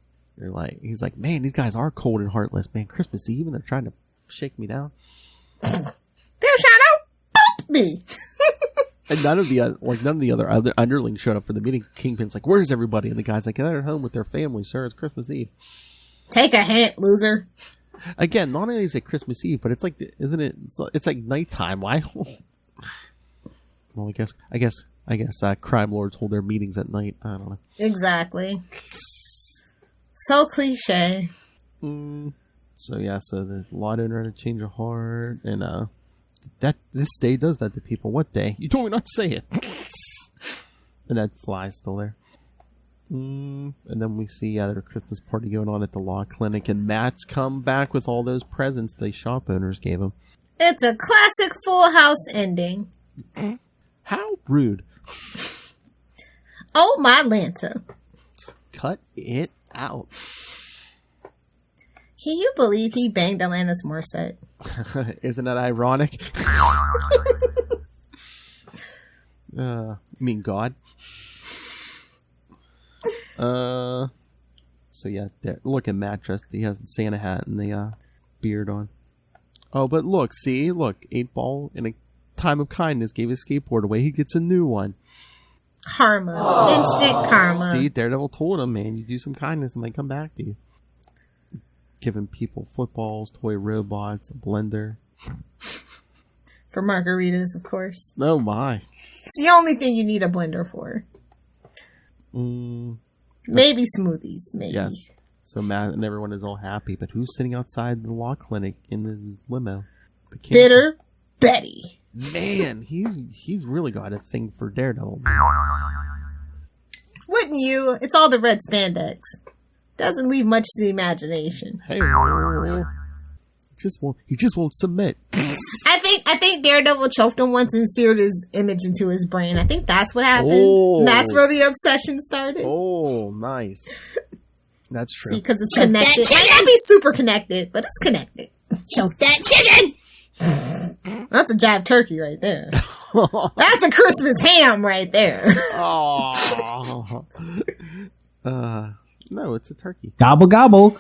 [SPEAKER 3] He's like, man, these guys are cold and heartless, man. Christmas Eve, and they're trying to shake me down.
[SPEAKER 6] They're trying to bump me.
[SPEAKER 3] And none of the other underlings showed up for the meeting. Kingpin's like, where's everybody? And the guy's like, they're at home with their family, sir. It's Christmas Eve. Take
[SPEAKER 6] a hint, loser.
[SPEAKER 3] Again, not only is it Christmas Eve, but it's like, isn't it? It's like nighttime. Why? Well, I guess crime lords hold their meetings at night. I don't know.
[SPEAKER 6] Exactly. So cliche.
[SPEAKER 3] So the lot owner had a change of heart, and this day does that to people. What day? You told me not to say it. And that fly's still there. And then we see there's a Christmas party going on at the law clinic, and Matt's come back with all those presents the shop owners gave him.
[SPEAKER 6] It's a classic Full House ending.
[SPEAKER 3] How rude.
[SPEAKER 6] Oh, my Lanta.
[SPEAKER 3] Cut it out.
[SPEAKER 6] Can you believe he banged Alanis Morissette?
[SPEAKER 3] Isn't that ironic? You mean God? So yeah, look at Matt dressed. He has the Santa hat and the beard on. Oh, but look, 8-Ball in a time of kindness gave his skateboard away. He gets a new one.
[SPEAKER 6] Karma. Aww. Instant karma.
[SPEAKER 3] See, Daredevil told him, man, you do some kindness and they come back to you. Giving people footballs, toy robots, a blender.
[SPEAKER 6] For margaritas, of course.
[SPEAKER 3] Oh my.
[SPEAKER 6] It's the only thing you need a blender for. Maybe smoothies, maybe.
[SPEAKER 3] Yes. So Matt and everyone is all happy, but who's sitting outside the law clinic in this limo?
[SPEAKER 6] Bitter Betty.
[SPEAKER 3] Man, he's really got a thing for Daredevil.
[SPEAKER 6] Wouldn't you? It's all the red spandex. Doesn't leave much to the imagination.
[SPEAKER 3] Hey, he just won't submit.
[SPEAKER 6] I think Daredevil choked him once and seared his image into his brain. I think that's what happened.
[SPEAKER 3] Oh.
[SPEAKER 6] That's where the obsession started.
[SPEAKER 3] Oh, nice. That's true.
[SPEAKER 6] See, because it's connected. It can't be super connected, but it's connected. Choke that chicken! That's a jive turkey right there. That's a Christmas ham right there.
[SPEAKER 3] Oh. No, it's a turkey.
[SPEAKER 8] Gobble, gobble.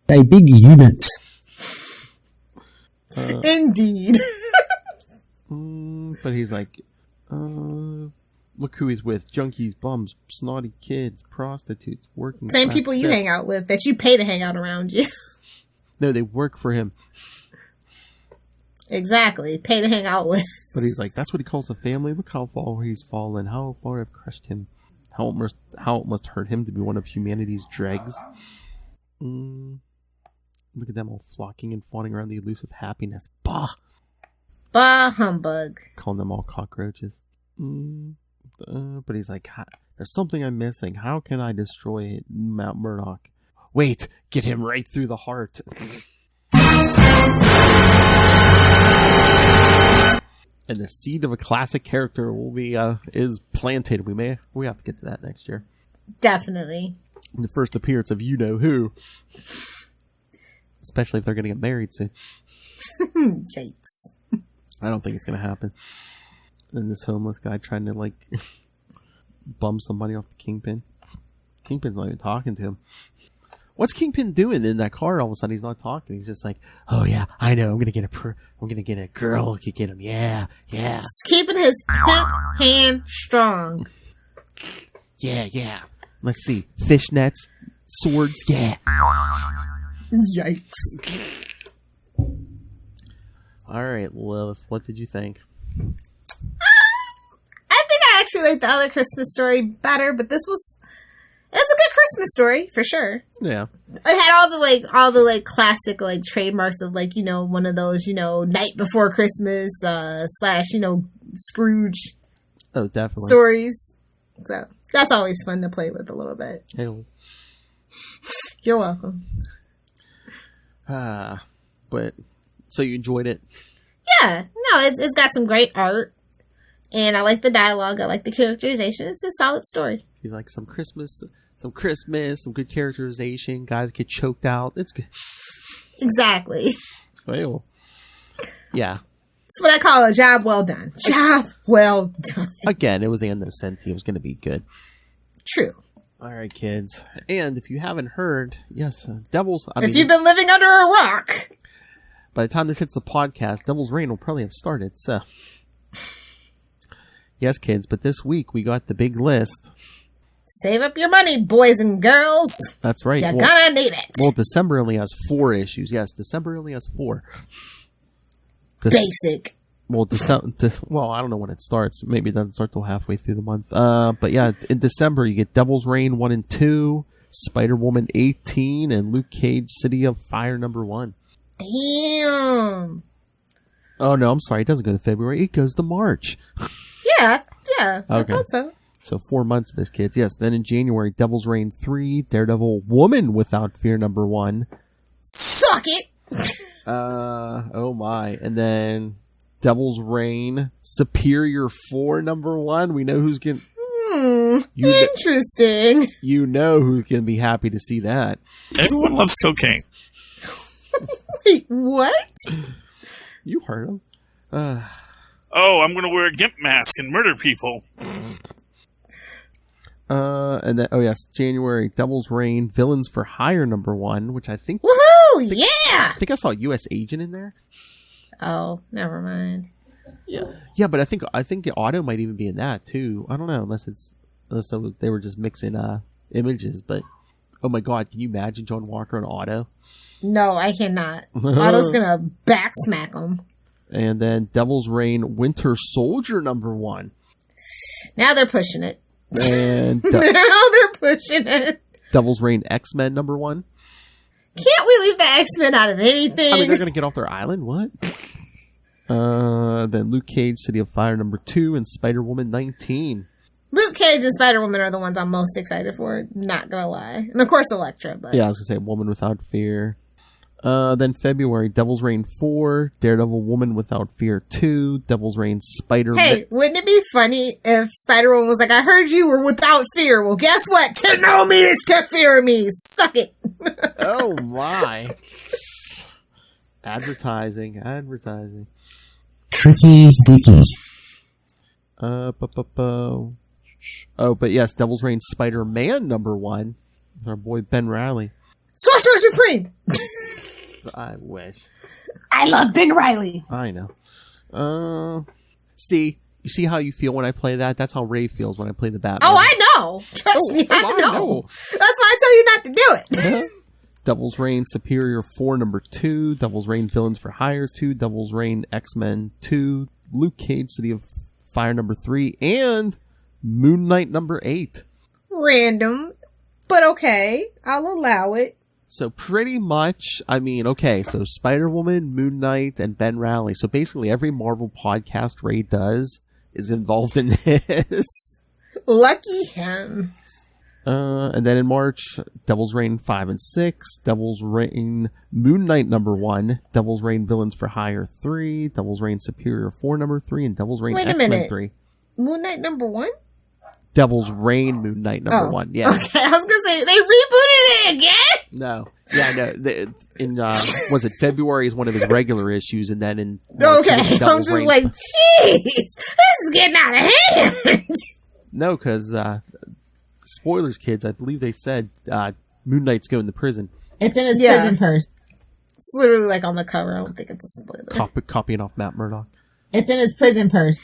[SPEAKER 8] They big units.
[SPEAKER 6] Indeed.
[SPEAKER 3] But he's like, look who he's with. Junkies, bums, snotty kids, prostitutes, working
[SPEAKER 6] Same
[SPEAKER 3] class
[SPEAKER 6] people you
[SPEAKER 3] stiff.
[SPEAKER 6] hang out with that you pay to hang out around you.
[SPEAKER 3] No, they work for him.
[SPEAKER 6] Exactly. Pay to hang out with.
[SPEAKER 3] But he's like, that's what he calls a family. Look how far he's fallen. How far I've crushed him. How it must hurt him to be one of humanity's dregs. Look at them all flocking and fawning around the elusive happiness. Bah!
[SPEAKER 6] Bah humbug.
[SPEAKER 3] Calling them all cockroaches. But he's like, there's something I'm missing. How can I destroy Mount Murdoch? Wait, get him right through the heart. And the seed of a classic character will be is planted. We have to get to that next year.
[SPEAKER 6] Definitely.
[SPEAKER 3] In the first appearance of you-know-who. Especially if they're going to get married soon.
[SPEAKER 6] Yikes.
[SPEAKER 3] I don't think it's going to happen. And this homeless guy trying to, like, bum somebody off the Kingpin. Kingpin's not even talking to him. What's Kingpin doing in that car? All of a sudden, he's not talking. He's just like, "Oh yeah, I know. I'm gonna get a girl who can get him. Yeah.
[SPEAKER 6] He's keeping his pimp hand strong.
[SPEAKER 3] Yeah. Let's see, fishnets, swords. Yeah.
[SPEAKER 6] Yikes.
[SPEAKER 3] All right, Lilith, what did you think?
[SPEAKER 6] I think I actually liked the other Christmas story better, but it's a good Christmas story for sure.
[SPEAKER 3] Yeah.
[SPEAKER 6] It had all the classic trademarks of one of those night before Christmas / Scrooge.
[SPEAKER 3] Oh, definitely.
[SPEAKER 6] Stories. So that's always fun to play with a little bit.
[SPEAKER 3] Ew.
[SPEAKER 6] You're welcome.
[SPEAKER 3] But so you enjoyed it?
[SPEAKER 6] Yeah. No, it's got some great art, and I like the dialogue. I like the characterization. It's a solid story.
[SPEAKER 3] You like some Christmas, some good characterization. Guys get choked out. It's good.
[SPEAKER 6] Exactly.
[SPEAKER 3] Well, yeah.
[SPEAKER 6] It's what I call a job well done. Job well done.
[SPEAKER 3] Again, it was Anno-Centi. It was going to be good.
[SPEAKER 6] True.
[SPEAKER 3] All right, kids. And if you haven't heard, yes,
[SPEAKER 6] If you've been living under a rock.
[SPEAKER 3] By the time this hits the podcast, Devil's Reign will probably have started. So, yes, kids. But this week we got the big list.
[SPEAKER 6] Save up your money, boys and girls.
[SPEAKER 3] That's right.
[SPEAKER 6] You're gonna need it.
[SPEAKER 3] Well, December only has 4 issues. Yes, December only has 4.
[SPEAKER 6] Basic.
[SPEAKER 3] Well, I don't know when it starts. Maybe it doesn't start till halfway through the month. But yeah, in December you get Devil's Reign 1 and 2, Spider-Woman 18, and Luke Cage City of Fire #1.
[SPEAKER 6] Damn.
[SPEAKER 3] Oh no, I'm sorry. It doesn't go to February. It goes to March.
[SPEAKER 6] Yeah.
[SPEAKER 3] Okay.
[SPEAKER 6] I thought so.
[SPEAKER 3] So 4 months of this, kids. Yes. Then in January, Devil's Reign 3, Daredevil Woman Without Fear #1.
[SPEAKER 6] Suck it.
[SPEAKER 3] Oh my. And then Devil's Reign Superior 4 #1. We know who's getting...
[SPEAKER 6] Interesting.
[SPEAKER 3] You know who's going to be happy to see that.
[SPEAKER 7] Everyone loves cocaine.
[SPEAKER 6] Wait, what?
[SPEAKER 3] You heard him.
[SPEAKER 7] Oh, I'm going to wear a gimp mask and murder people.
[SPEAKER 3] And then, January, Devil's Reign, Villains for Hire #1, which I think...
[SPEAKER 6] Woohoo! Yeah!
[SPEAKER 3] I think I saw U.S. Agent in there.
[SPEAKER 6] Oh, never mind.
[SPEAKER 3] Yeah, but I think Otto might even be in that, too. I don't know, unless they were just mixing images, but... Oh my god, can you imagine John Walker and Otto?
[SPEAKER 6] No, I cannot. Otto's gonna backsmack him.
[SPEAKER 3] And then Devil's Reign, Winter Soldier #1.
[SPEAKER 6] Now they're pushing it.
[SPEAKER 3] And
[SPEAKER 6] now they're pushing it.
[SPEAKER 3] Devil's Reign X-Men #1.
[SPEAKER 6] Can't we leave the X-Men out of anything?
[SPEAKER 3] I mean, they're gonna get off their island? What? Then Luke Cage, City of Fire #2, and Spider-Woman 19.
[SPEAKER 6] Luke Cage and Spider-Woman are the ones I'm most excited for, not gonna lie. And of course Elektra, but...
[SPEAKER 3] Yeah, I was gonna say Woman Without Fear. Then February, Devil's Reign 4, Daredevil Woman Without Fear 2, Devil's Reign Spider-Man...
[SPEAKER 6] Hey, wouldn't it be funny if Spider-Woman was like, I heard you were without fear. Well, guess what? To know me is to fear me. Suck it.
[SPEAKER 3] Oh my. Advertising.
[SPEAKER 8] Tricky Dicky.
[SPEAKER 3] Oh, but yes, Devil's Reign Spider-Man #1 with our boy Ben Riley.
[SPEAKER 6] Sorcerer Supreme!
[SPEAKER 3] I wish.
[SPEAKER 6] I love Ben Riley.
[SPEAKER 3] I know. You see how you feel when I play that? That's how Ray feels when I play the Batman.
[SPEAKER 6] Oh, I know. Trust me, I know. That's why I tell you not to do it.
[SPEAKER 3] Devil's Reign Superior 4 #2, Devil's Reign Villains for Hire 2, Devil's Reign X-Men 2, Luke Cage City of Fire #3, and Moon Knight #8.
[SPEAKER 6] Random, but okay. I'll allow it.
[SPEAKER 3] So pretty much, I mean, okay, so Spider-Woman, Moon Knight, and Ben Riley. So basically every Marvel podcast Ray does is involved in this.
[SPEAKER 6] Lucky him.
[SPEAKER 3] And then in March, Devil's Reign 5 and 6, Devil's Reign Moon Knight #1, Devil's Reign Villains for Hire 3, Devil's Reign Superior 4 #3, and Devil's Reign X-Men 3.
[SPEAKER 6] Moon Knight #1?
[SPEAKER 3] Devil's Reign Moon Knight #1, yeah.
[SPEAKER 6] Okay, I was gonna say, they rebooted it again?
[SPEAKER 3] No. Yeah, no. Was it February is one of his regular issues, and then in March,
[SPEAKER 6] I'm just
[SPEAKER 3] Reign.
[SPEAKER 6] like, jeez, this is getting out of hand.
[SPEAKER 3] No, because, spoilers, kids, I believe they said Moon Knight's going to prison.
[SPEAKER 11] It's in his prison purse.
[SPEAKER 6] It's literally like on the cover. I don't think it's a spoiler.
[SPEAKER 3] Copying off Matt Murdock.
[SPEAKER 11] It's in his prison purse.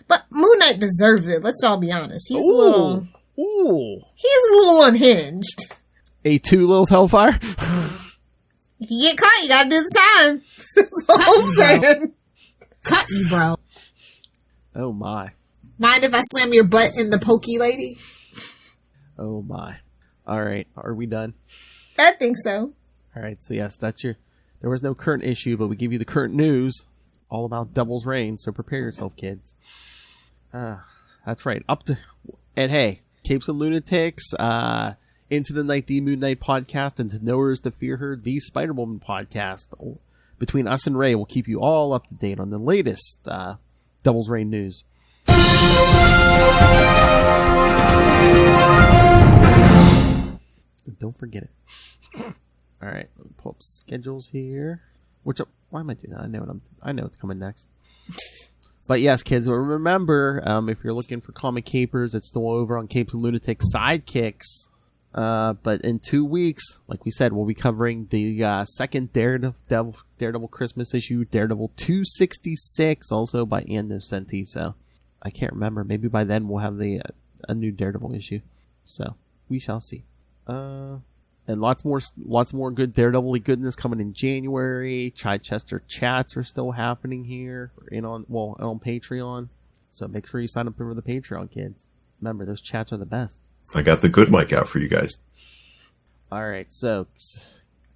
[SPEAKER 6] But Moon Knight deserves it. Let's all be honest. He's a little unhinged.
[SPEAKER 3] A2 Lilith Hellfire?
[SPEAKER 6] If you get caught, you gotta do the time. That's all I'm saying.
[SPEAKER 11] Cut me, bro.
[SPEAKER 3] Oh my.
[SPEAKER 6] Mind if I slam your butt in the pokey lady?
[SPEAKER 3] Oh my. Alright, are we done?
[SPEAKER 6] I think so.
[SPEAKER 3] Alright, so yes, there was no current issue, but we give you the current news all about Devil's Reign, so prepare yourself, kids. That's right. And hey, Capes and Lunatics, Into the Night, the Moon Knight podcast, and To Know Her Is to Fear Her, the Spider-Woman podcast. Between us and Ray, we'll keep you all up to date on the latest Devil's Reign news. Don't forget it. All right, let me pull up schedules here. Why am I doing that? I know what's coming next. But yes, kids, remember, if you're looking for comic capers, it's still over on Capes and Lunatics Sidekicks. But in 2 weeks, like we said, we'll be covering the second Daredevil Christmas issue, Daredevil 266, also by Ann Nocenti. So I can't remember. Maybe by then we'll have a new Daredevil issue. So we shall see. And lots more good Daredevil goodness coming in January. Chichester chats are still happening here, on Patreon. So make sure you sign up for the Patreon, kids. Remember, those chats are the best.
[SPEAKER 9] I got the good mic out for you guys.
[SPEAKER 3] All right, so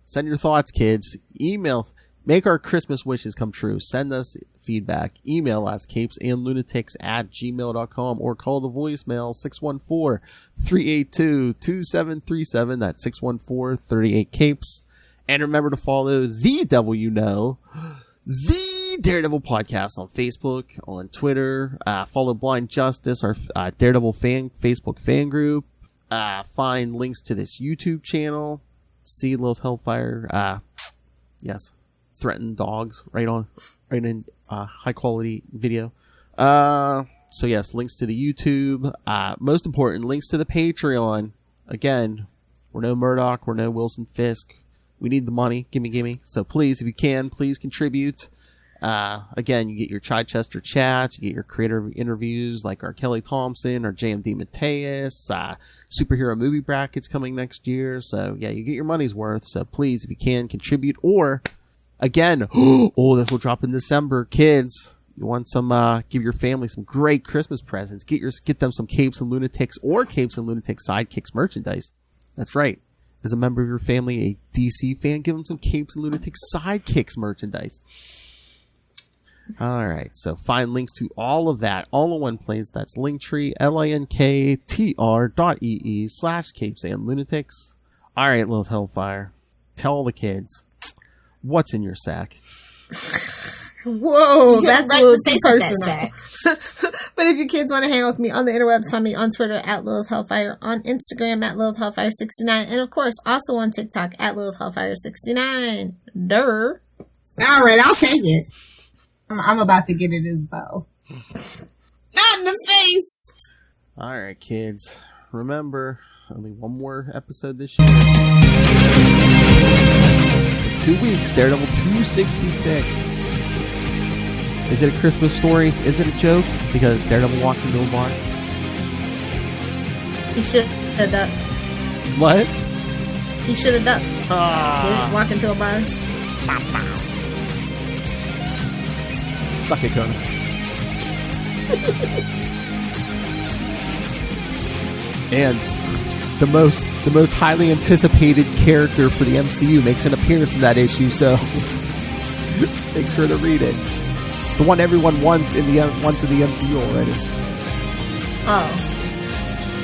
[SPEAKER 3] send your thoughts, kids. Emails. Make our Christmas wishes come true. Send us feedback. Email us, capesandlunatics@gmail.com, or call the voicemail 614-382-2737. That's 614-38-CAPES. And remember to follow the Devil You Know, the Daredevil Podcast on Facebook, on Twitter. Follow Blind Justice, our Daredevil Facebook fan group. Find links to this YouTube channel. See Lilith Hellfire. Yes. Threaten dogs right in high quality video. So yes, links to the YouTube. Most important, links to the Patreon. Again, we're no Murdoch, we're no Wilson Fisk. We need the money. Gimme. So please, if you can, please contribute. Again, you get your Chichester chats, you get your creator interviews like our Kelly Thompson or JMD Mateus, superhero movie brackets coming next year. So yeah, you get your money's worth. So please, if you can, contribute. Or again, this will drop in December. Kids, you want some, give your family some great Christmas presents. Get them some Capes and Lunatics or Capes and Lunatics Sidekicks merchandise. That's right. As a member of your family, a DC fan, give them some Capes and Lunatics Sidekicks merchandise. All right. So find links to all of that all in one place. That's Linktree, linktr.ee/Capes and Lunatics. All right, Lilith Hellfire. Tell all the kids. What's in your sack?
[SPEAKER 6] Whoa, that's a little too personal. But if your kids want to hang out with me on the interwebs, find me on Twitter at Lilith Hellfire, on Instagram at Lilith Hellfire69, and of course also on TikTok at Lilith Hellfire69. Durr.
[SPEAKER 11] Alright, I'll save it. I'm about to get it as well.
[SPEAKER 6] Not in the face!
[SPEAKER 3] Alright, kids. Remember, only one more episode this year. 2 weeks, Daredevil 266. Is it a Christmas story? Is it a joke? Because Daredevil walks into a bar?
[SPEAKER 6] He should have ducked.
[SPEAKER 3] What?
[SPEAKER 6] He should have ducked. Didn't walk into a bar.
[SPEAKER 3] Suck it, Conan. And the most highly anticipated character for the MCU makes an appearance in that issue, so make sure to read it. The one everyone wants in the MCU already.
[SPEAKER 6] Oh.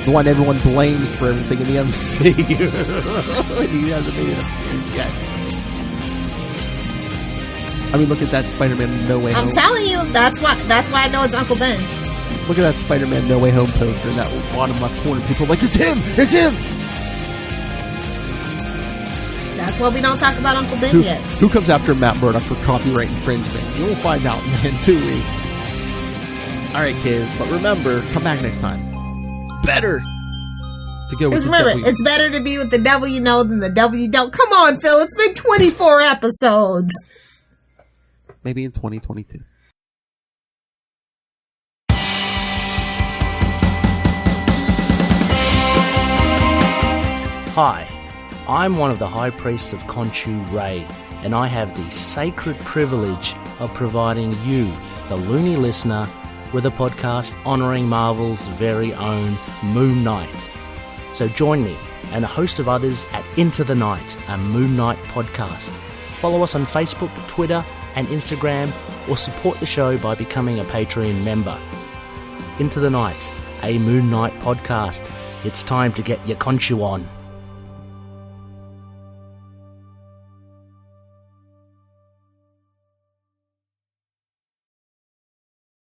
[SPEAKER 3] The one everyone blames for everything in the MCU. He hasn't made an appearance yet. I mean, look at that Spider-Man No Way Home.
[SPEAKER 6] I'm telling you, that's why I know it's Uncle Ben.
[SPEAKER 3] Look at that Spider-Man No Way Home poster in that bottom left corner. People are like, it's him! It's him!
[SPEAKER 6] That's why we don't talk about Uncle Ben yet.
[SPEAKER 3] Who comes after Matt Murdock for copyright infringement? You'll find out in 2 weeks. Alright, kids, but remember, come back next time. Better to go with the
[SPEAKER 6] remember,
[SPEAKER 3] devil.
[SPEAKER 6] it's better to be with the devil you know than the devil you don't. Come on, Phil, it's been 24 episodes.
[SPEAKER 3] Maybe in 2022.
[SPEAKER 2] Hi, I'm one of the High Priests of Khonshu Ray, and I have the sacred privilege of providing you, the loony listener, with a podcast honouring Marvel's very own Moon Knight. So join me and a host of others at Into the Night, a Moon Knight podcast. Follow us on Facebook, Twitter and Instagram, or support the show by becoming a Patreon member. Into the Night, a Moon Knight podcast. It's time to get your Khonshu on.